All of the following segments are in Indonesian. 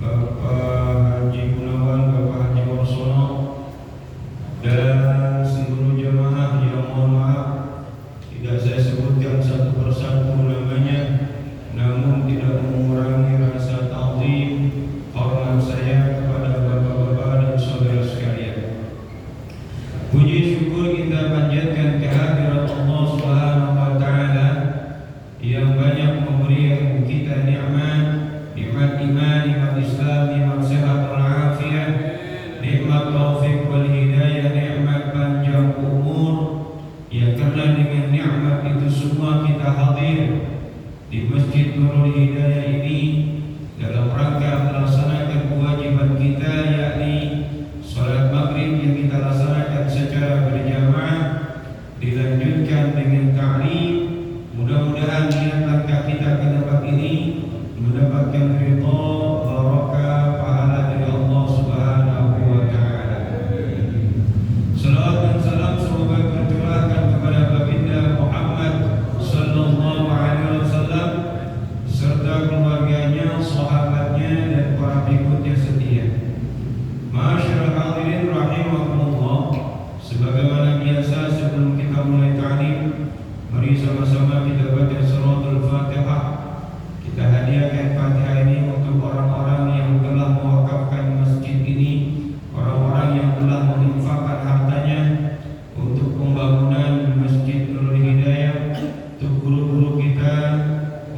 Bapak Haji Gunawan, Bapak Haji Warsono, iman wal islam wal sehat wal afiyah, nikmat taufik wal hidayah, nikmat panjang umur. Ya karena dengan nikmat itu semua kita hadir di Masjid Nurul Hidayah ini dalam rangka melaksanakan kewajiban kita, yakni salat maghrib yang kita laksanakan secara berjamaah, dilanjutkan dengan ta'lim. Mudah-mudahan niat langkah kita ke tempat ini mendapatkan ridha, barakah, pahala dari Allah Subhanahu wa taala. Salawat dan salam semoga tercurahkan kepada baginda Muhammad sallallahu alaihi wasallam serta keluarganya, sahabatnya dan para pengikutnya setia. Ma'asyiral hadirin rahimakumullah, sebagaimana biasa sebelum kita mulai ta'lim, mari sama-sama kita baca suratul Fatihah. Kita hadiahkan Fatihah ini untuk orang-orang yang telah mewakafkan masjid ini, orang-orang yang telah menginfakkan hartanya untuk pembangunan Masjid Nurul Hidayah, untuk guru-guru kita,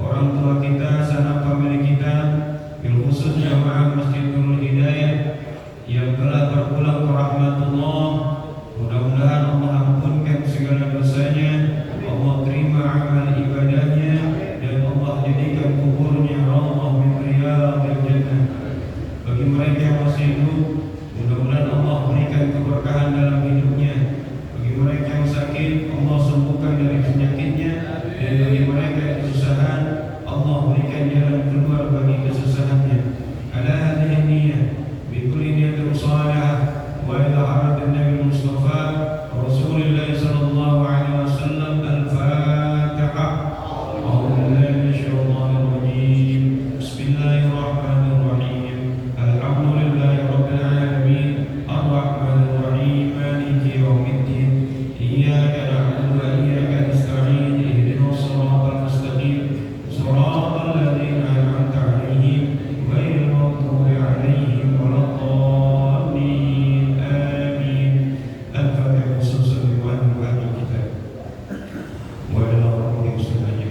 orang tua kita, sanak famili kita, bil khusus jamaah Masjid Nurul Hidayah yang telah berpulang ke rahmatullah. Mudah-mudahan Allah ampunkan segala dosanya, Allah terima amal ibadahnya, dan Allah jadikan kuburnya raudhah min riyadil jannah. Bagi mereka yang masih hidup, mudah-mudahan Allah berikan keberkahan dalam hidupnya. Bagi mereka yang sakit, Allah sembuhkan dari penyakitnya, dan bagi mereka yang kesusahan, Allah berikan jalan keluar bagi kesusahannya. Ala hadhihi niyyah bi kulli niyatin salihah wa ila haratin Nabi Mustafa Rasulullah sallallahu alaihi wasallam. Al-Fatihah. A'udzu billahi minasyaitonir rajim. Bismillahirrahmanirrahim. Alhamdulillahi rabbil alamin. Ar-Rahmanir Rahim. Maliki yaumiddin. Iyyaka na'budu wa iyyaka nasta'in. Ihdinas siratal mustaqim. Siratal ladzina an'amta 'alaihim ghairil maghdubi 'alaihim waladdallin. Amin. Al-Fatihah. Sallallahu alaihi kitab. Wa ila rabbil alamin.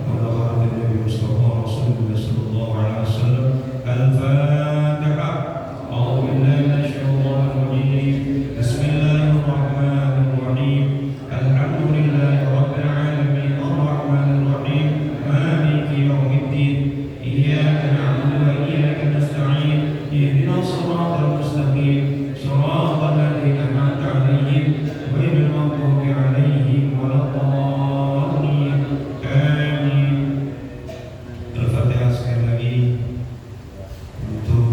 Wa ila haratin Nabi Mustafa Rasulullah sallallahu alaihi wasallam. Al-Fatihah. A'udzu billahi minasyaitonir rajim. Bismillahirrahmanirrahim. Alhamdulillahi rabbil alamin. Ar-Rahmanir Rahim. Maliki yaumiddin. Iyyaka na'budu wa iyyaka nasta'in. Ihdinas siratal mustaqim. Siratal ladzina an'amta 'alaihim ghairil maghdubi 'alaihim waladdallin. Amin. Al-Fatihah. Sekali lagi untuk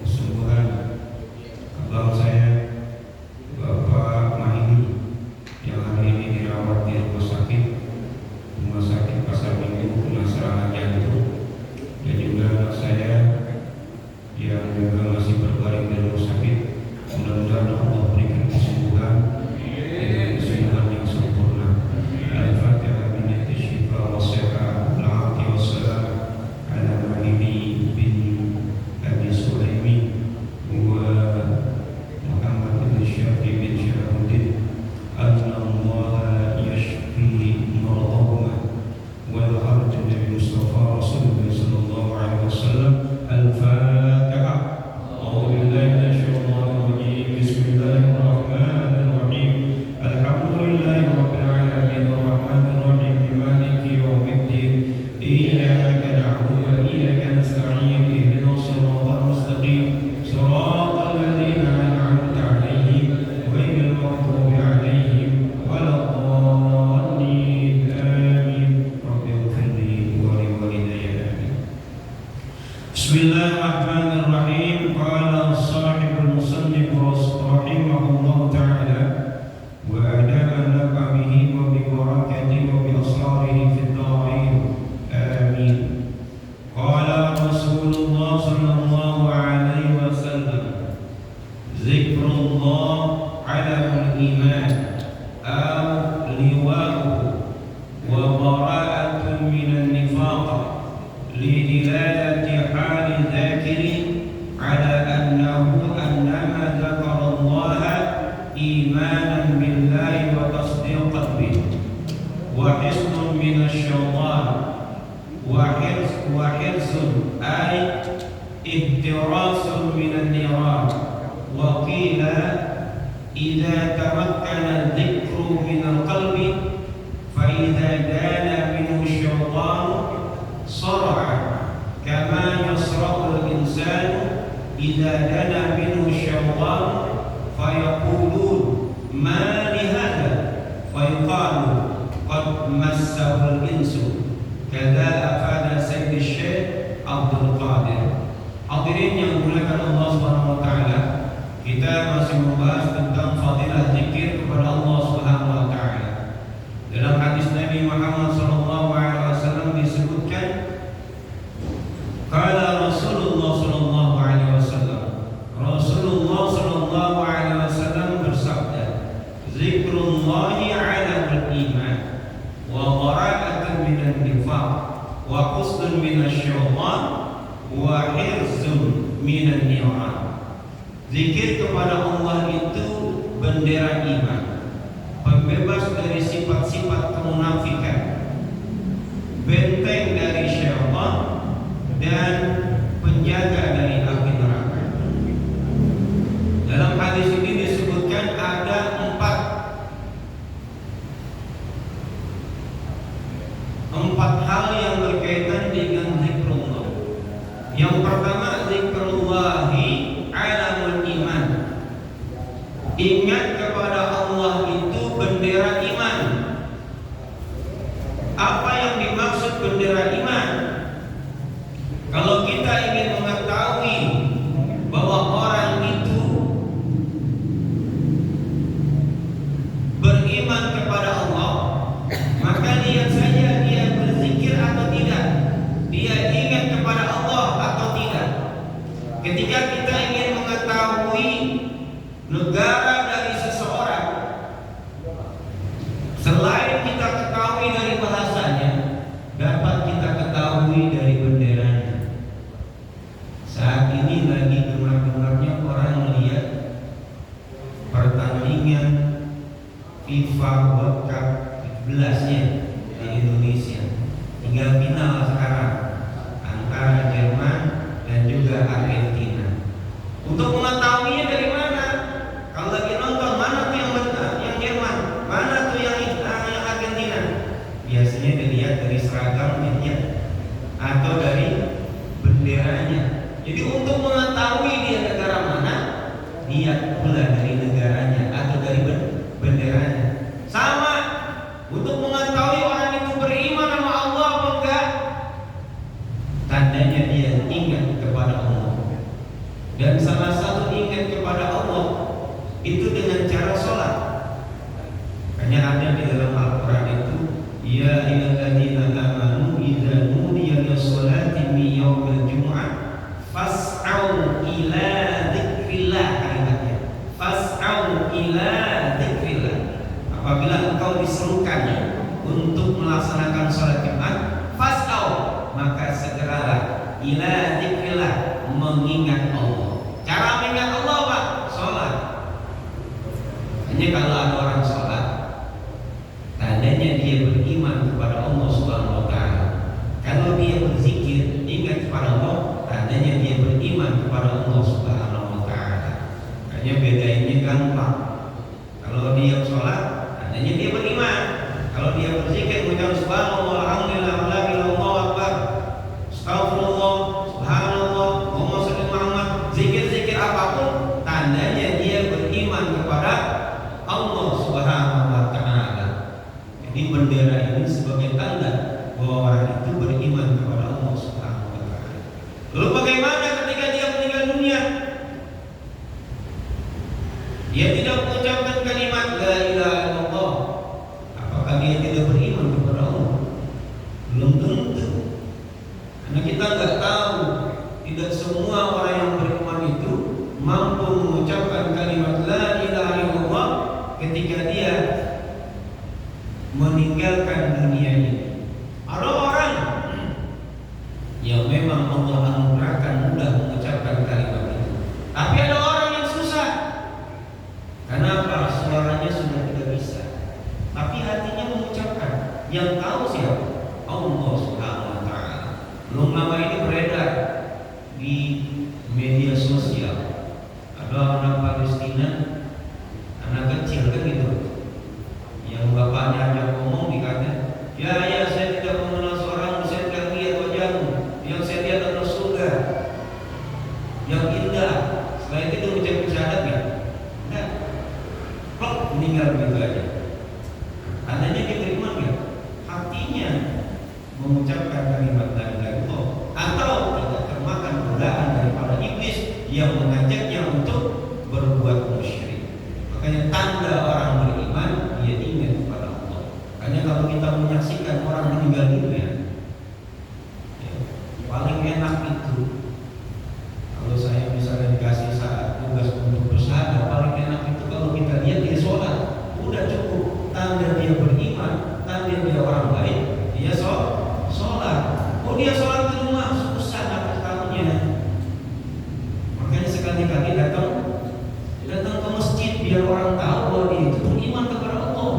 kesembuhan abang saya, Bapak Mahini, yang hari ini dirawat di Rumah Sakit Pasar Minggu kena serangan jantung, dan juga anak saya yang juga masih berbaring di rumah sakit. Mudah-mudahan Allah berikan kesembuhan dan kesembuhan yang sempurna. Al-Fatihah. Binati syifa wa siha al-'afi wa salam ala Mahini bin Abi Sulaimi wa Muhammad bin Syafi bin Syahuddin. Anna Allah yashfi maradahuma wa al-harj Nabi Mustafa Rasulullah sallallahu alaihi wasallam. Al-Fatihah. A'udzu billahi minasyaitonir rajim. Bismillahirrahmanirrahim. Alhamdulillahi rabbil alamin. Ar-Rahmanir Rahim. Maliki yaumiddin. Iyyaka na'budu wa iyyaka nasta'in. Ihdinas siratal mustaqim. Siratal ladzina an'amta 'alaihim ghairil maghdubi 'alaihim waladdallin. Amin. Rabbighfirli wa li walidayya. Amin. Bismillahirrahmanirrahim. Qala sahibul musannif rahimahullah ta'ala wa adama nafa'bihi wa bi barakatihi wa bi asrarihi fid dharain. Amin. Qala Rasulullah sallallahu alaihi wasallam, zikrullah 'alamul iman aw liwa'uhu wa bara'atun minan nifaq lidilalati hali dhakirin ala annahu احتراس من النيران. وقيل إذا تمكن الذكر من القلب فإذا دان منه الشيطان صرع كما يصرع الإنسان إذا دنا منه الشيطان فيقولون ما لهذا فيقال قد مسه الإنس. كذا أفاد سيد الشيخ عبد القادر. Hadirin yang dimuliakan Allah Subhanahu wa taala, kita masih membahas tentang fadilah zikir kepada Allah Subhanahu wa taala. Dalam hadis Nabi Muhammad sallallahu alaihi wasallam disebutkan, qala Rasulullah sallallahu alaihi wasallam, Rasulullah sallallahu alaihi wasallam bersabda, zikrullahi ala iman wa bara'atun minan nifaq wa husnun minasyaitan wa hirzun minan ni'am. Zikir kepada Allah itu bendera iman, pembebas dari sifat-sifat kemunafikan, benteng dari syaitan, dan penjaga dari api neraka. Dalam hadis ini disebutkan ada empat hal yang berkaitan dengan zikrullah. Yang pertama, zikrullahi alamul iman. Ingat kepada Allah itu bendera iman. Apa yang dimaksud bendera iman? Kalau kita ingin mengetahui bahwa orang itu beriman kepada Allah, maka lihat saja dia berzikir atau tidak, dia ingat kepada Allah atau tidak. Ketika kita ingin mengetahui negara dari seseorang, selain kita ketahui dari bahasanya, dapat kita ketahui dari benderanya. Saat ini lagi gemar-gemarnya orang melihat pertandingan FIFA World Cup 17-nya di Indonesia. Tinggal final sekarang antara Jerman dan juga Argentina. Untuk mengetahuinya dari mana? Kalau lagi nonton, mana tuh yang benar, yang Jerman, mana tuh yang Argentina? Biasanya dilihat dari seragamnya atau dari benderanya. Jadi untuk mengetahui dia negara mana, lihat pula dari negaranya atau dari benderanya. Sama untuk mengetahui orang itu beriman sama Allah apa enggak, tandanya dia ingat kepada Allah. Dan salah satu ingat kepada Allah itu dengan cara sholat. Hanya ada di dalam Al-Quran itu, ya ayyuhalladzina amanu idza nudiya lis-sholati min yaumil jumu'ah fas'au ila dzikrillah. Kalimatnya fas'au ila dzikrillah. Apabila engkau diserukannya untuk melaksanakan sholat Jumat, fas'au, maka segeralah ila dzikrillah, mengingat Allah. Cara mengingat Allah apa? Sholat. Hanya kalau ada orang sholat, tandanya dia beriman kepada Allah Subhanahu wa taala. Kalau dia berzikir, ingat kepada Allah, tandanya dia beriman kepada Allah Subhanahu wa taala. Hanya bedainnya gampang. Kalau dia sholat, tandanya dia beriman. Kalau dia berzikir, mengucap subhanallah, alhamdulillah, la ilaha illallah, akbar, astagfirullah, subhanallah, Allahumma shalli Muhammad, zikir-zikir apapun, tandanya dia beriman kepada Allah Subhanahu wa taala. Jadi bendera ini sebagai tanda bahwa orang itu beriman kepada Allah Subhanahu wa taala. Lalu bagaimana ketika dia meninggal dunia? Dia tidak mengucapkan kalimat la ilaha illallah. Apakah dia tidak beriman kepada Allah? Belum tentu. Karena kita nggak tahu, tidak semua orang yang beriman itu mampu mengucapkan kalimat la ilaha illallah ketika dia meninggalkan dunia ini. Ada orang yang memang Allah anugerahkan mudah mengucapkan kalimat itu, tapi ada orang yang susah. Kenapa? Suaranya sudah tidak bisa, tapi hatinya mengucapkan. Yang tahu siapa? Allah Subhanahu wa taala. Belum lama ini beredar di media sosial. Ada anak Palestina, anak kecil kan gitu, yang bapaknya ajak ngomong dikata, ya saya tidak mengenal seorang, saya tidak lihat wajahmu, yang saya lihat adalah surga yang indah. Setelah itu dia ucapin syahadat nggak? Enggak, kok meninggal begitu aja. Tandanya dia beriman nggak? Hatinya mengucapkan kalimat la ilaha illallah, atau tidak termakan godaan daripada iblis yang mengajaknya untuk berbuat musyrik. Makanya tanda orang beriman, dia ingat kepada Allah. Makanya kalau kita menyaksikan orang meninggal dunia, ya, paling enak itu kalau saya misalnya dikasih saat tugas untuk bersyahadat, paling enak itu kalau kita lihat dia sholat, udah cukup. Tanda dia beriman, tanda dia orang baik, dia sholat. Oh dia sholat di rumah, susah dapat tahunya. Makanya sekali-kali datang ke masjid biar orang tahu bahwa dia itu beriman kepada Allah.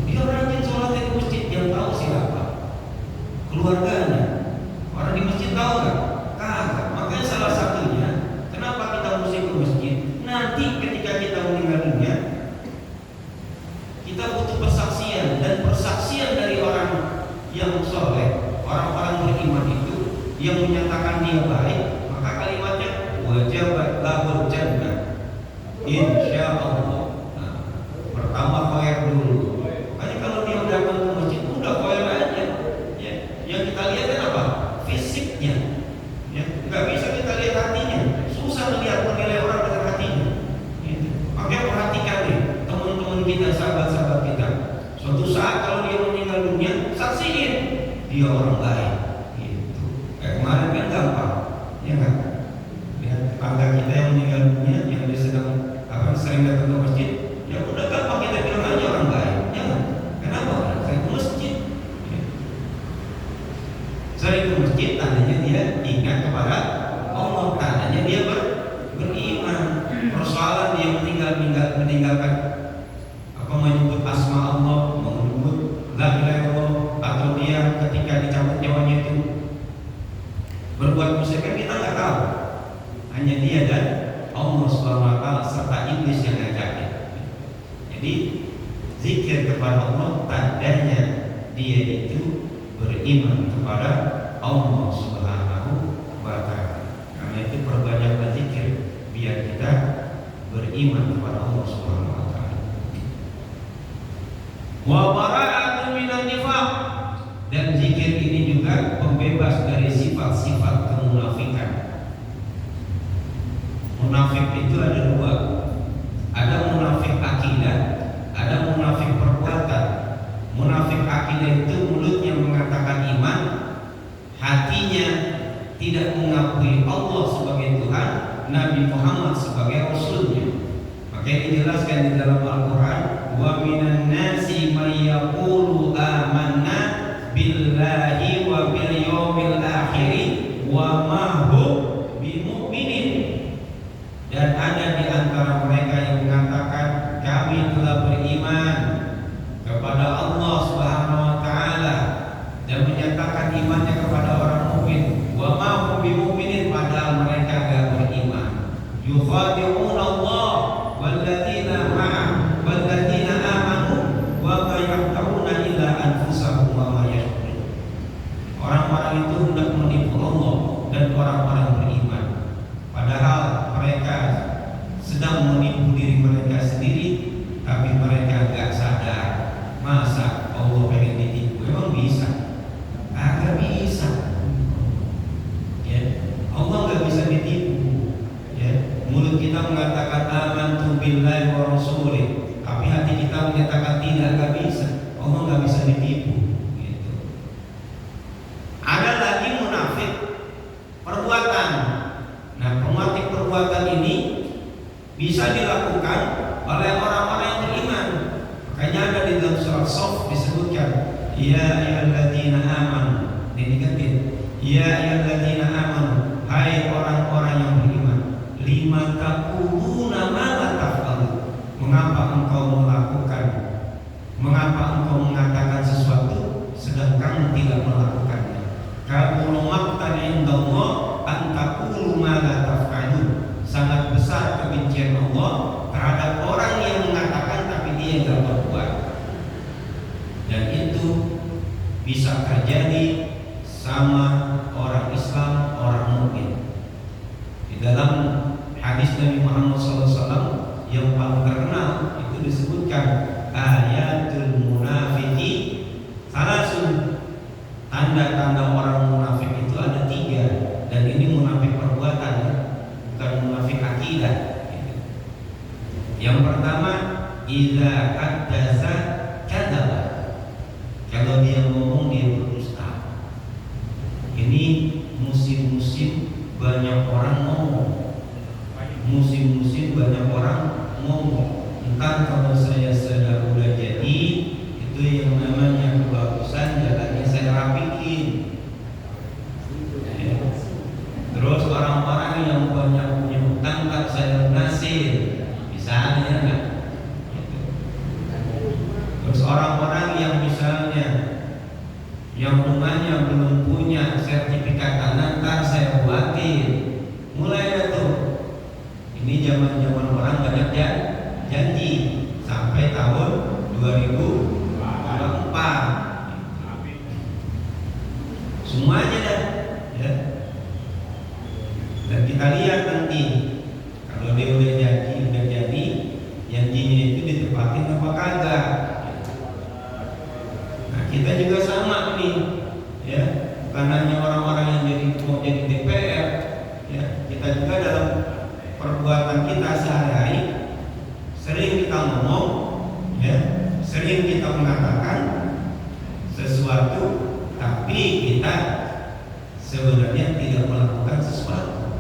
Dia rajin sholat di masjid, yang tahu siapa? Keluarganya. Orang di masjid tahu nggak? Kagak. Makanya salah satunya kenapa kita mesti ke masjid? Nanti ketika kita meninggal dunia, kita butuh persaksian, dan persaksian dari orang yang soleh, orang-orang beriman itu yang menyatakan dia baik, maka kalimatnya wajabat lahul jannah insya Allah. Nah, pertama khair dulu. Makanya kalau dia datang ke masjid udah khair aja. Ya, yang kita lihat kan apa? Fisiknya. Ya, nggak bisa kita lihat hatinya. Susah melihat menilai orang dengan hatinya. Gitu. Makanya perhatikan nih teman-teman kita, sahabat-sahabat kita. Suatu saat kalau dia meninggal dunia, saksiin dia orang baik. Gitu. Kayak kemarin kan gampang, ya kan? Lihat tetangga kita yang meninggal dunia, yang dia sering datang ke masjid, ya udah gampang kita bilang aja orang baik, ya kan? Kenapa? Saya ke masjid. Ya. Sering ke masjid, tandanya dia ingat kepada Allah, tandanya dia beriman. Persoalan dia meninggalkan menyebut asma Allah, menyebut la ilaha illallah, atau dia ketika dicabut nyawanya itu berbuat musyrik, kita nggak tahu. Hanya dia dan Allah Subhanahu wa taala serta iblis yang ngajakin. Jadi zikir kepada Allah tandanya dia itu beriman kepada Allah Subhanahu wa taala. Karena itu perbanyaklah zikir biar kita beriman kepada Allah Subhanahu wa taala. Wa bara'atun minan nifaq, dan zikir ini juga pembebas dari sifat-sifat kemunafikan. Munafik itu ada dua. Ada munafik akidah, ada munafik perbuatan. Munafik akidah itu mulutnya mengatakan iman, hatinya tidak mengakui Allah sebagai Tuhan, Nabi Muhammad sebagai Rasulnya. Maka dijelaskan di dalam Al-Quran, wa minan nasi may yaqulu amanna billahi wa bil yawmil akhir wa ma hum bimu'minin. Dan ada di antara mereka yang mengatakan kami telah beriman kepada Allah Subhanahu wa taala dan menyatakan imannya kepada orang mukmin, wa ma hum bimu'minin, padahal mereka enggak beriman. Yukhadi'un Allah walladzina ma'ah walladzina amanu wa ma yaqta'una illa anfusahum wa ma yashkurun. Orang-orang itu hendak menipu Allah dan orang-orang beriman, padahal mereka sedang menipu diri mereka sendiri, tapi mereka enggak sadar. Masa Allah pengen ditipu? Emang bisa? Agak bisa. Ya, Allah enggak bisa ditipu. Mulut kita mengatakan amantu billahi wa rasulih, tapi hati kita menyatakan tidak, nggak bisa. Allah nggak bisa ditipu. Gitu. Ada lagi munafik perbuatan. Nah, munafik perbuatan ini bisa dilakukan oleh orang-orang yang beriman. Makanya ada di dalam surat Shaf disebutkan, ya ayyuhalladzina amanu. Diingetin, ya ayyuhalladzina amanu, hai orang-orang yang beriman. Lima taquluna ma la taf'alun. Mengapa engkau mengatakan sesuatu sedang kamu tidak melakukannya? Kabur maqtan indallah an bisa terjadi sama orang Islam, orang mukmin. Di dalam hadis Nabi Muhammad SAW yang paling terkenal itu disebutkan ayatul munafiqi salasun. Tanda-tanda orang munafik itu ada 3, dan ini munafik perbuatan, bukan munafik akidah. Yang pertama, idza haddatsa kadzaba. Kalau dia ngomong dia berdusta. Ini musim-musim banyak orang ngomong. Musim-musim banyak orang ngomong. Entah kalau saya sedang udah jadi, itu yang namanya kebagusan jalannya saya rapiin. Ya. Terus orang-orang yang banyak punya hutang tak saya lunasin, misalnya enggak. Gitu. Terus orang-orang yang misalnya yang rumahnya belum punya sertifikat tanah tak saya buatin. Mulai dah tuh. Ini zaman-zaman orang banyak janji sampai tahun 2024. Semuanya dah, ya. Dan kita lihat nanti kalau dia udah jadi, janjinya itu ditepatin apa kagak. Nah, kita juga sama nih, ya. Bukan hanya orang-orang yang mau jadi DPR, ya. Kita juga dalam perbuatan kita sehari-hari sering kita ngomong, ya, sering kita mengatakan sesuatu, tapi kita sebenarnya tidak melakukan sesuatu.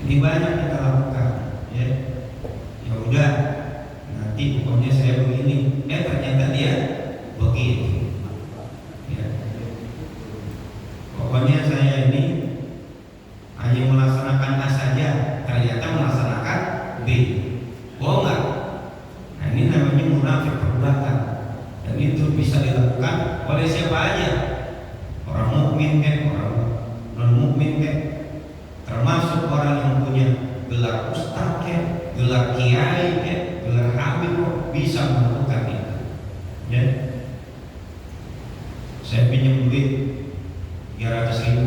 Ini banyak kita lakukan, ya. Ya udah, nanti pokoknya saya begini, ternyata dia begini, ya. Pokoknya saya ini hanya melaksanakan A saja, ternyata melaksanakan B. Bohong nggak? Nah, ini namanya munafik perbuatan, dan itu bisa dilakukan oleh siapa aja, orang mukmin kan, orang non mukmin kan, termasuk orang yang punya gelar ustaz kan, gelar kiai kan, gelar habib bisa melakukan itu. Ya, saya pinjam duit 300.000,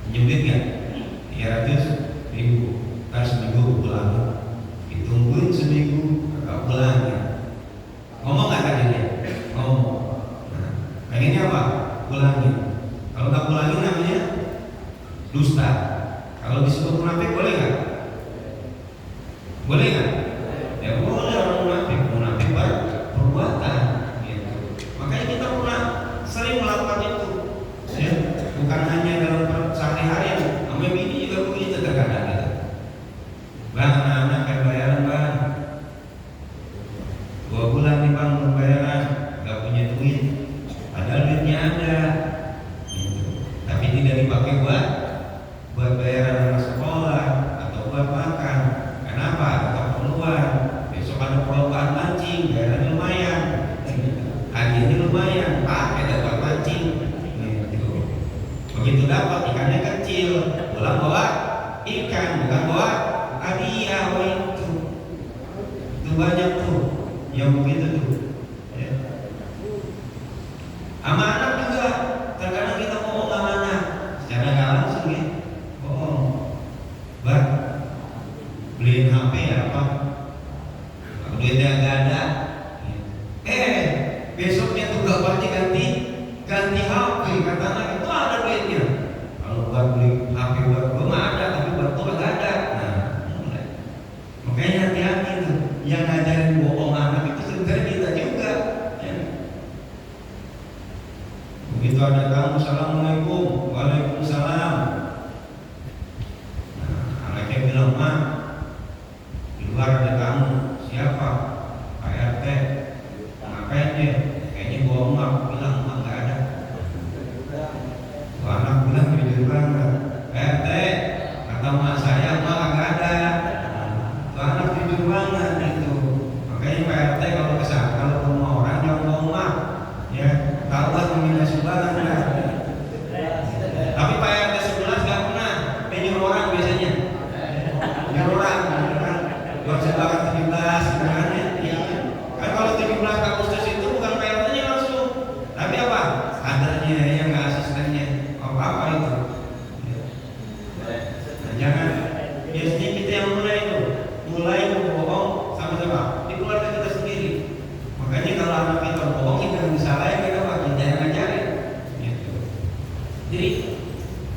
pinjam duit kan 300.000, ntar seminggu pulang, ditungguin seminggu agak pulang ya. Ngomong nggak tadi dia? Ngomong. Nah, pengennya apa? Pulangin. Kalau nggak pulangin namanya dusta. Kalau disebut munafik boleh nggak? Boleh nggak? Ya boleh, orang munafik. Munafik perbuatan. Gitu. Makanya kita pernah sering melakukan itu. Ya, bukan hanya dalam sehari-hari. Namanya bini juga begitu terkadang kita. Bang, anak kan bayaran bang. 2 bulan nih bang belum bayaran, nggak punya duit, padahal duitnya ada, gitu. Tapi tidak dipakai buat bayaran anak sekolah atau buat makan. Kenapa? Ada keperluan. Besok ada perlombaan mancing, bayaran lumayan, hadiahnya lumayan, pakai dapat mancing. Gitu. Begitu dapat ikannya kecil, pulang bawa ikan, bukan bawa hadiah. Itu banyak tuh yang begitu tuh, ya. Amanah juga, terkadang kita ngomong amanah secara nggak langsung ya, bohong. Bang, beliin HP apa? Duitnya nggak ada. Besoknya tuh gak pasti ganti HP, kata anak itu ada duitnya. Kalau buat beli HP buat gue mah ada, tapi buat gue nggak ada. Nah, mulai. Makanya hati-hati tuh, yang ngajarin bohong anak itu sebenarnya kita juga, ya. Begitu ada tamu, assalamualaikum, waalaikumsalam.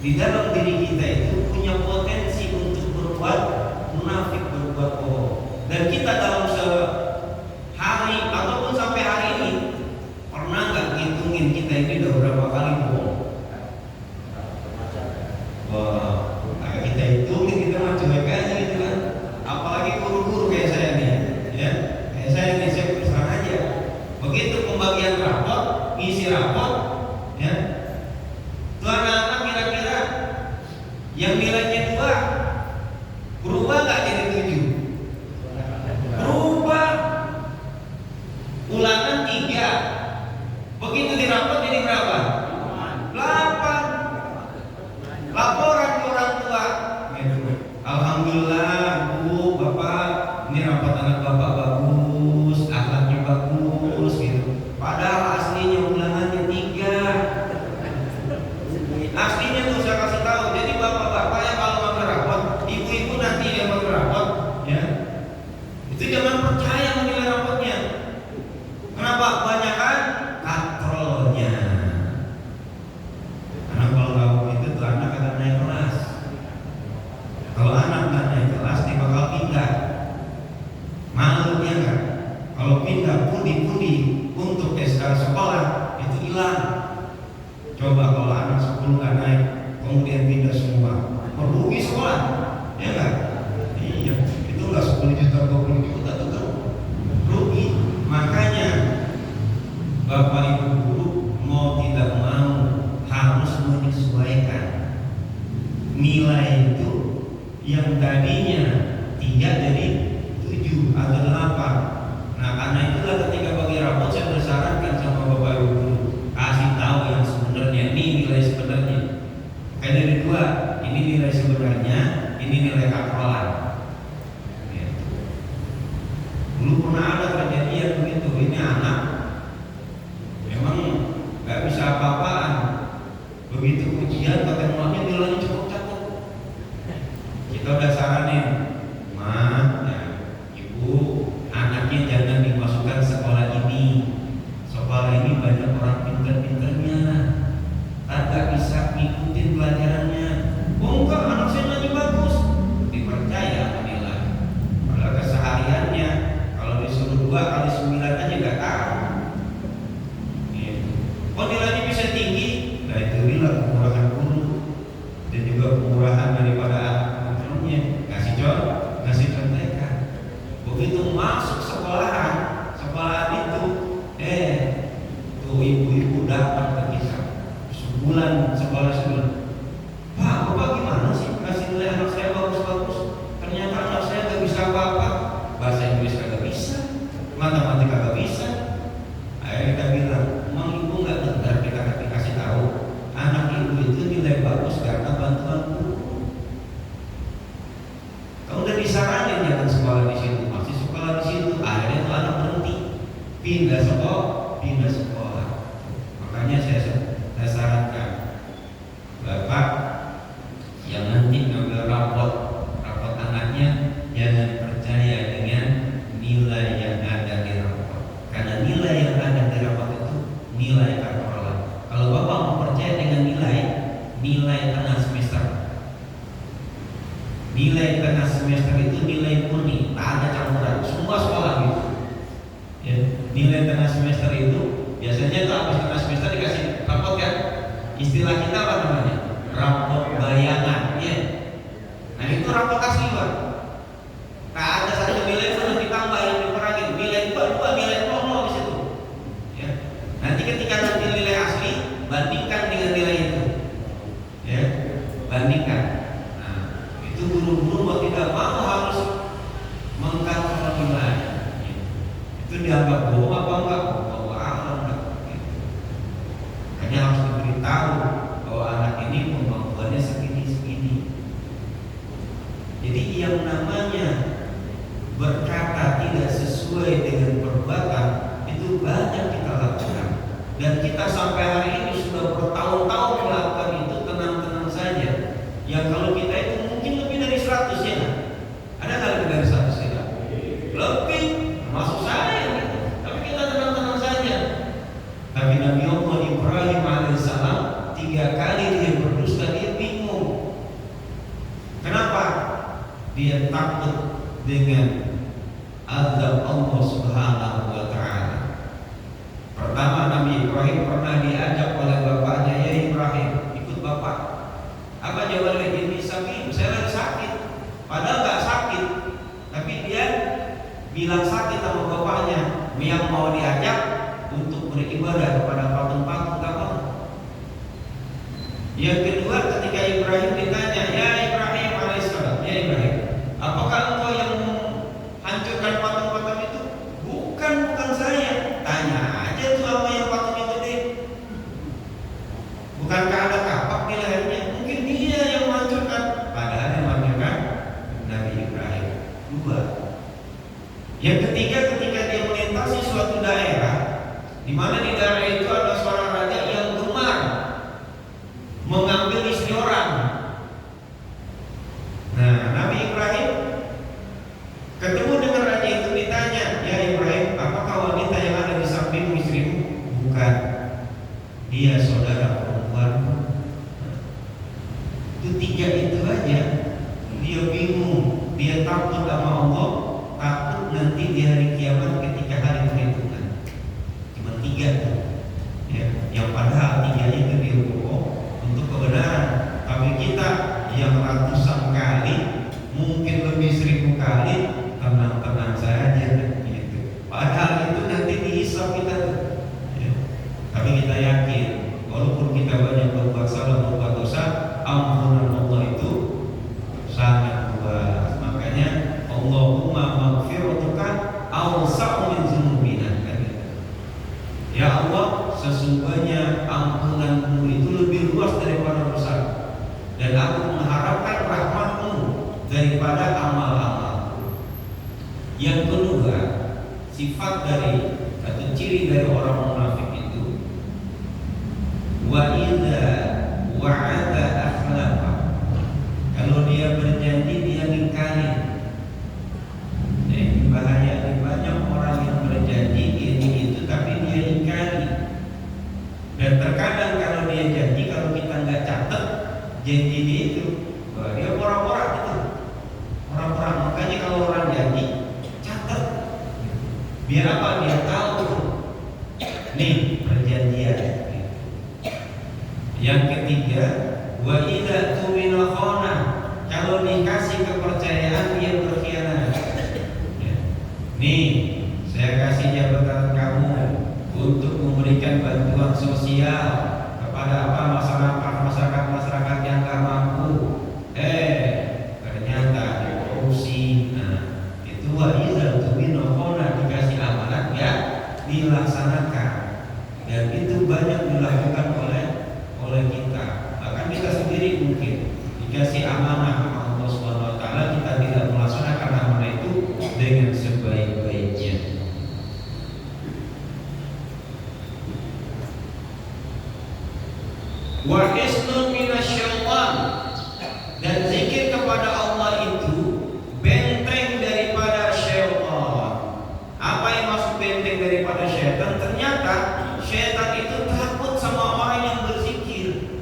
Di dalam diri kita itu punya potensi untuk berbuat munafik, berbuat bohong. Dan kita dalam sehari ataupun sampai hari ini pernah nggak ngitungin kita ini udah berapa kali bohong? Wah, kayak kita hitungin kita mah cuek aja gitu kan. Apalagi guru-guru kayak saya nih, ya. Kayak saya nih, saya terus terang aja. Begitu pembagian rapot, ngisi rapot, ya. Tuh anak-anak kira-kira yang nilainya 2 berubah nggak jadi 7? Berubah. Ulangan 3. Begitu dirapot jadi berapa? 8. Laporan ke orang tua. Alhamdulillah Bu, Bapak, ini rapot anak Bapak bagus, akhlaknya bagus gitu. Padahal aslinya ulangannya 3. Aslinya tuh saya kasih tahu. Jadi bapak-bapak yang kalau mau rapot, ibu-ibu nanti yang mau rapot, ya itu jangan percaya menilai rapotnya. Kenapa? Kebanyakan katrolnya. Karena kalau kamu itu tuh anak akan naik kelas. Kalau anak nggak naik kelas, dia bakal pindah. Malu ya kan? Kalau pindah pundi-pundi untuk SK sekolah itu hilang. Coba kalau anak 10 nggak naik, kemudian pindah semua, merugi sekolah, ya nggak? Iya, itu nggak 10 juta, 20 juta tuh rugi. Makanya Bapak Ibu guru mau tidak mau harus menyesuaikan nilai itu yang tadinya 3 jadi 7 atau 8. Nah karena itulah ketika bagi rapot saya bersarankan sama Bapak Ibu guru, kasih tahu yang sebenarnya, ini nilai sebenarnya. Kayak dari 2, ini nilai sebenarnya, ini nilai katrolan. Ya. Dulu pernah ada kejadian begitu, ini anak memang nggak bisa apa-apaan. Begitu ujian pakai nilainya nilainya cukup cakep. Kita udah saranin, Ma, ya, Ibu, anaknya jangan dimasukkan sekolah ini. Sekolah ini banyak orang pintar-pintarnya, tak bisa ngikutin pelajarannya. Oh enggak, anak saya nyanyi bagus, dipercaya menilai. Padahal kesehariannya kalau disuruh 2 kali 9 aja nggak tahu. Kok nilainya bisa tinggi? Nah itu bilang kekurangan guru dan juga kekurangan daripada kontrolnya. Ngasih contekan. Begitu masuk sekolahan itu, tuh ibu-ibu datang ke kita sebulan sekolah sebulan. Pak, Bapak gimana sih ngasih nilai anak saya bagus-bagus? Ternyata anak saya gak bisa apa-apa. Bahasa Inggris kagak bisa, matematika kagak bisa. Akhirnya kita bilang, emang ibu gak dengar kita kasih tahu anak ibu itu nilai bagus karena bantuan guru. Kalau udah disaranin jangan sekolah di situ, masih sekolah di situ, akhirnya itu anak berhenti, pindah sekolah. Makanya saya sarankan Bapak yang nanti ngambil rapot anaknya jangan percaya dengan nilai yang ada di rapot, karena nilai yang ada di rapot itu nilai katrolan. Kalau Bapak mau percaya dengan nilai tengah semester, nilai tengah semester itu nilai murni, tak ada campuran, semua sekolah gitu. Ya, nilai tengah semester itu biasanya tuh habis tengah semester dikasih rapot kan? Istilah kita apa namanya? Rapot bayangan, ya. Nah itu rapot asli Pak. Tak ada satu nilai pun yang ditambahin, dikurangin. Nilai 2, nilai 0 di situ. Ya. Nanti ketika nanti nilai asli bandingkan dengan nilai itu. Ya, bandingkan. Nah, itu guru-guru mau tidak mau harus mengkontrol nilai. Itu dianggap bohong apa enggak? Hanya harus diberitahu bahwa anak ini kemampuannya segini. Jadi yang namanya berkata tidak sesuai dengan perbuatan itu banyak kita lakukan. Dan kita sampai hari ini sudah bertahun-tahun melakukan itu, tenang-tenang saja. Yang kalau kita itu mungkin lebih dari 100 ya. Ada nggak lebih dari 100 ya? Lebih, masuk saya gitu. Tapi kita tenang-tenang saja. dia takut dengan azab Allah Subhanahu wa taala. Pertama, Nabi Ibrahim pernah diajak oleh bapaknya, "Ya Ibrahim, ikut bapak." Apa jawabannya? "Ini sakit, saya lagi sakit." Padahal nggak sakit, tapi dia bilang sakit sama bapaknya yang mau diajak untuk beribadah kepada patung-patung nggak mau. Yang kedua, ketika Ibrahim ditanya, "Ya Ibrahim alaihissalam, ya Ibrahim, apakah engkau yang hancurkan patung-patung itu?" Bukan saya. Tanya aja tuh sama yang patung itu deh. Bukankah ada kapak di lehernya? Mungkin dia yang menghancurkan. Padahal yang menghancurkan Nabi Ibrahim. Dua. Yang ketiga, ketika dia melintasi suatu daerah, di mana di daerah itu ada seorang raja yang gemar mengambil istri orang. Nah, Nabi Ibrahim ketemu dengan raja itu, ditanya, "Ya Ibrahim, apakah wanita yang ada di samping istrimu?" "Bukan, dia saudara perempuanmu." Itu tiga itu aja. Dia bingung, dia takut sama Allah, takut nanti di hari kiamat ketika hari perhitungan. Cuma tiga tuh. Ya, yang padahal tiganya itu dihukum untuk kebenaran. Tapi kita yang ratusan kali, mungkin lebih 1000 kali, tenang-tenang saja gitu. Padahal itu nanti dihisab kita tuh. Ya. Tapi kita yakin, walaupun kita banyak berbuat salah, berbuat dosa, ampunan Allah itu sangat luas. Makanya Allahumma maghfiratuka awsa'u min dzunubina. Ya Allah, sesungguhnya ampunanmu itu lebih luas daripada dosa, dan aku mengharapkan rahmatmu daripada amal-amal. Yang kedua, sifat dari atau ciri dari orang munafik itu, wa idza wa'ada akhlafa. Kalau dia berjanji, dia ingkari. Ini bahaya, ini banyak orang yang berjanji ini itu tapi dia ingkari. Dan terkadang kalau dia janji, kalau kita nggak catat janji dia itu, dia porak-porak itu. Orang-orang, makanya kalau orang janji catat. Biar apa? Dia tahu nih perjanjian. Yang ketiga, wa idza tumina khana. Kalau dikasih kepercayaan dia berkhianat. Ya. Nih, saya kasih jabatan kamu untuk memberikan bantuan sosial kepada apa masyarakat yang nggak mampu. Ternyata korupsi. Nah, itu wa idza tumina khana, dikasih amanat ya dilaksanakan. Dan itu banyak dilakukan oleh kita. Bahkan kita sendiri mungkin dikasih amanah sama Allah Subhanahu wa taala, kita tidak melaksanakan amanah itu dengan sebaik-baiknya. Wa hisnun minasyaitan, dan zikir kepada Allah itu benteng daripada syaitan. Apa yang maksud benteng daripada syaitan? Ternyata syaitan itu takut sama orang yang berzikir.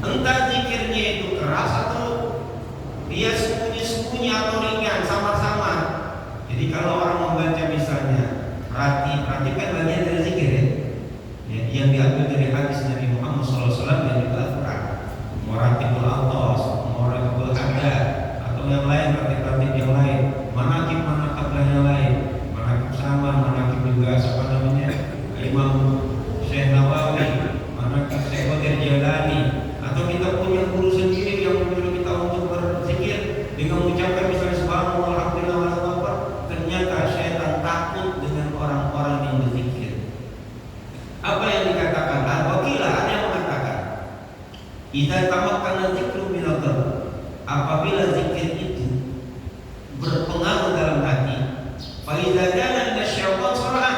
Entah zikirnya itu keras atau dia sembunyi-sembunyi atau ringan, samar-samar. Jadi kalau orang membaca misalnya perhatikan bagian dari zikir ya, yang diambil dari hadis Nabi Muhammad SAW dan juga Al-Quran. Muratibul Atas, Muratibul Hadad, atau yang lain, ratib-ratib yang lain, manakib yang lain, manakib sama, manakib juga siapa namanya, Imam Syekh Nawawi, manakib Syekh Qadir Jalani, atau kita punya guru sendiri yang menyuruh kita untuk berzikir dengan mengucapkan misalnya subhanallah, alhamdulillah, wallahu akbar. Ternyata syaitan takut dengan orang-orang yang berzikir. Apa yang dikatakan? Al-Wakilah ada yang mengatakan, idza tamakkana dzikru minal qalb, apabila zikir itu berpengaruh dalam hati, fa idza dana nasyaitan surah,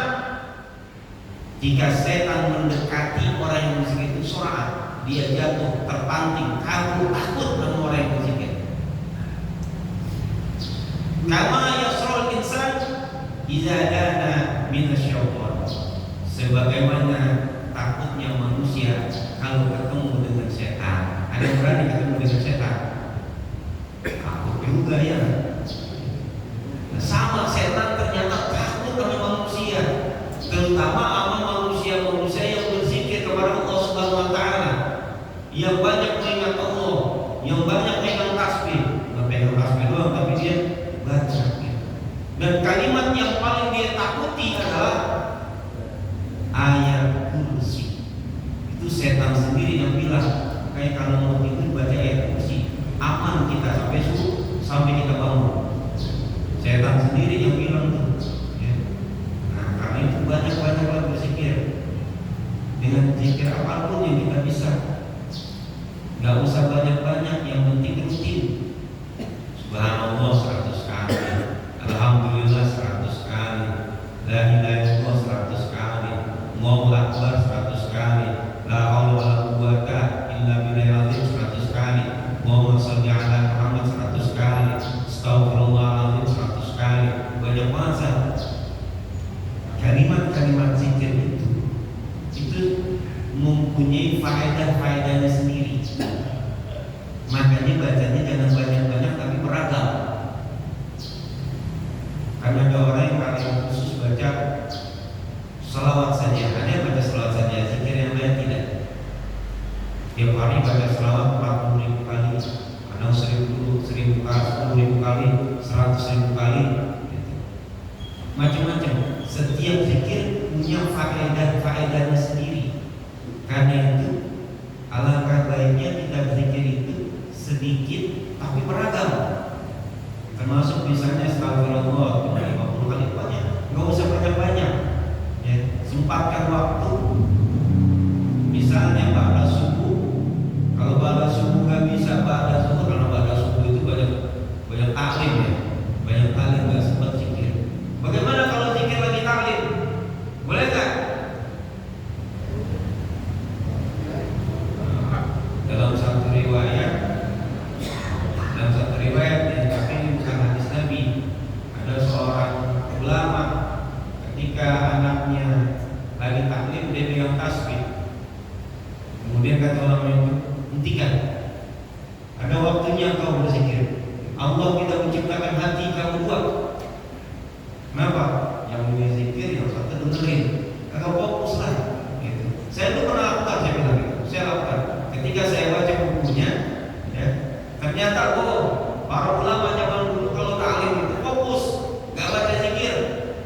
jika setan mendekati orang yang berzikir itu surah, dia jatuh, terpanting, kabur, takut dengan orang yang berzikir. Kama yasrul insan idza dana minasyaitan, sebagaimana takutnya manusia kalau ketemu dengan setan. Ada yang berani ketemu dengan setan? ingat Allah, yang banyak pegang tasbih, bukan pegang tasbih doang, tapi dia baca. Dan kalimat yang paling dia takuti adalah ayat kursi. Itu setan sendiri yang bilang, kayak kalau mau tidur baca ayat kursi, aman kita sampai subuh, sampai kita bangun. Setan sendiri yang bilang tuh. Ya. Nah, karena itu banyak-banyaklah berzikir. Dengan zikir apapun yang kita bisa. Gak usah banyak-banyak, yang penting rutin. Subhanallah 100 kali, Alhamdulillah 100 kali, La ilaha illallah 100 kali, Allahu akbar 100 kali, La haula wala quwata illa billahil azim 100 kali, Allahumma shalli ala Muhammad 100 kali, Astaghfirullahaladzim 100 kali. Banyak banget kalimat-kalimat zikir itu mempunyai faedah-faedahnya sendiri. Makanya bacanya jangan banyak-banyak tapi beragam. Karena ada orang yang paling khusus baca selawat saja, ada yang baca selawat saja, zikir yang lain tidak. Tiap hari baca selawat 40.000 kali, kadang 1.000 kali, 10.000 kali, 100.000 kali, gitu. Macam-macam. Setiap zikir punya faedah-faedahnya sendiri. Karena itu alangkah baiknya kita berzikir itu sedikit tapi beragam. Termasuk misalnya astagfirullah 50 kali banyak, nggak usah banyak-banyak. Ya, sempatkan waktu. Misalnya ba'da subuh, kalau ba'da subuh nggak bisa ba'da subuh, karena ba'da subuh itu banyak taklim ya, banyak taklim nggak sempat zikir. Bagaimana kalau zikir lagi taklim? Boleh nggak? Dalam satu riwayat yang tapi bukan hadis Nabi, ada seorang ulama ketika anaknya lagi taklim dia pegang tasbih, kemudian kata orang itu, hentikan, ada waktunya kau berzikir. Allah tidak menciptakan hati kamu dua. Kenapa? Yang punya zikir, yang satu dengerin. Agak fokuslah. Gitu. Saya dulu pernah lakukan, saya bilang gitu. Saya lakukan. Ketika saya baca bukunya, ya, ternyata para ulama zaman dulu kalau taklim itu fokus, nggak baca zikir,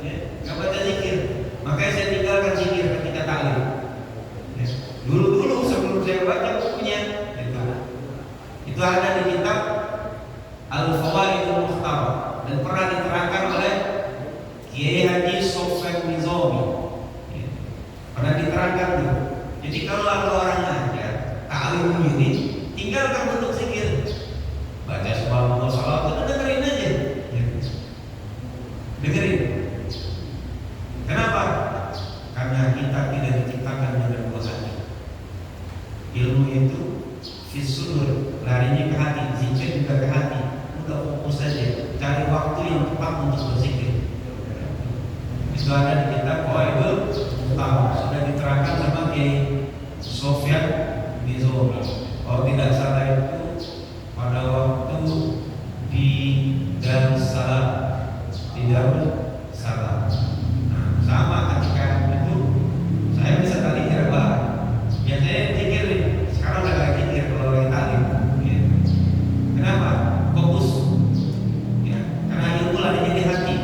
ya, nggak baca zikir. Makanya saya tinggalkan zikir ketika taklim. Ya. Dulu sebelum saya baca bukunya, itu ada di kitab Al-Fawaidul Mukhtarah dan pernah diterangkan oleh Kiai Haji Sofyan Nizami. Ya. Pernah diterangkan tuh. Jadi kalau ada orang ngajar taklim ini, tinggalkan bentuk zikir. Baca subhanallah salawat itu dengerin aja. Ya. Dengerin. Kenapa? Karena kita tidak diciptakan dengan dua hati. Ilmu itu fisudur, larinya ke hati, zikir juga ke hati. Udah fokus saja, cari waktu yang tepat untuk berzikir. Itu ada di kitab Qawaidul Mukhtarah, sudah diterangkan sama Kiai Sofyan Nizami. Kalau tidak salah itu pada waktu di Darussalam, Nah, sama ketika itu saya bisa tadi kira biasanya zikir nih, sekarang udah gak zikir kalau lagi taklim. Ya. Kenapa? Fokus. Ya, karena ilmu larinya di hati,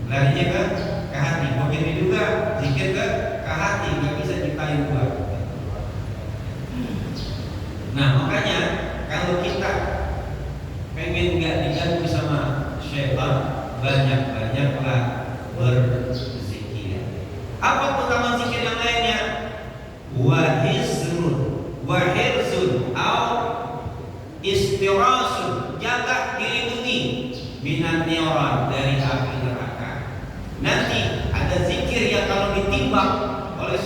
larinya ke hati. Begitu juga zikir ke hati, nggak bisa ciptain dua. Nah, makanya kalau kita pengen nggak diganggu sama syaitan, banyak-banyaklah berzikir. Apa utama zikir yang lainnya? Wahizun au istirasun, jaga dilindungi minan niran, dari api neraka. Nanti ada zikir yang kalau ditimbang oleh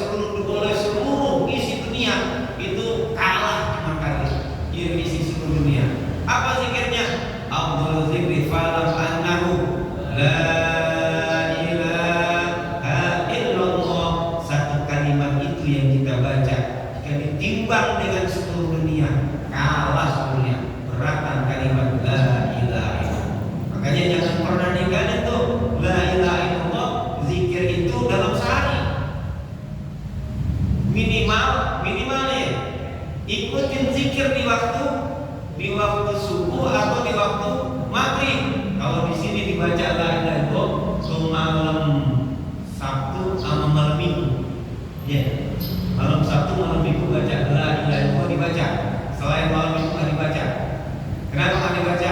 seluruh isi dunia itu kalah cuma kali isi seluruh dunia. Apa zikirnya? Afdhalul zikri falam annahu la ilaha illallah. Satu kalimat itu yang kita baca, jika ditimbang dengan seluruh dunia, kalah seluruhnya, beratan kalimat la ilaha illallah. Makanya jangan pernah ninggalin tuh la ilaha illallah, zikir itu dalam sehari. di waktu subuh atau di waktu maghrib. Kalau di sini dibaca la ilaha illallah ke malam Sabtu sama malam Minggu. Ya, malam Sabtu malam Minggu baca la ilaha illallah dibaca. Selain malam Minggu nggak dibaca. Kenapa nggak dibaca?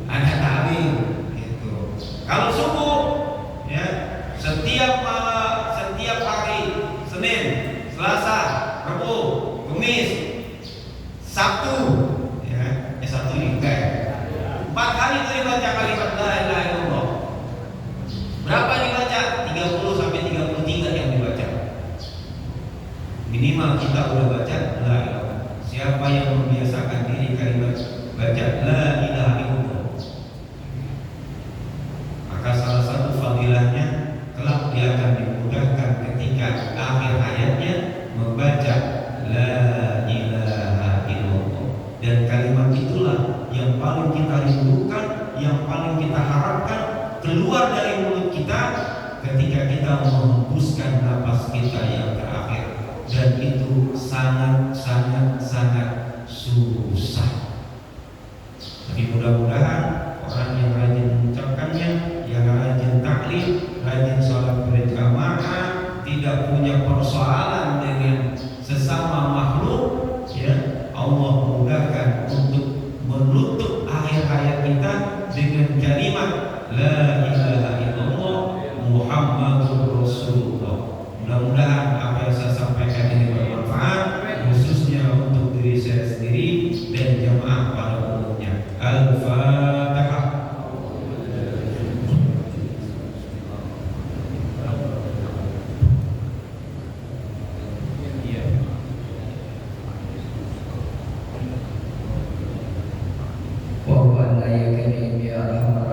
Ada ta'wil gitu. Kalau subuh ya setiap hari Senin, Selasa, Rabu, Kamis, Sabtu ya, Sabtu juga ya. 4 hari itu dibaca kalimat la ilaha illallah. Berapa dibaca? 30 sampai 33 yang dibaca. Minimal kita udah baca la ilaha. Siapa yang membiasakan diri kalimat baca la ilaha illallah, maka salah satu fadilahnya kelak dia akan dimudahkan ketika akhir hayatnya membaca la ilaha illallah. Dan kalimat itulah yang paling kita rindukan, yang paling kita harapkan keluar dari mulut kita ketika kita menghembuskan napas kita yang terakhir. Dan itu sangat susah. Tapi mudah-mudahan orang yang rajin mengucapkannya, yang rajin taklim, rajin sholat berjamaah, tidak punya persoalan dengan sesama makhluk, ya Allah mudahkan untuk menutup akhir hayat kita dengan kalimat la ilaha illallah Muhammadur Rasulullah. Mudah-mudahan apa yang saya sampaikan ini bermanfaat, khususnya untuk diri saya sendiri dan jamaah pada umumnya. Al-Fatihah. Wa huwa ya karim ya rahman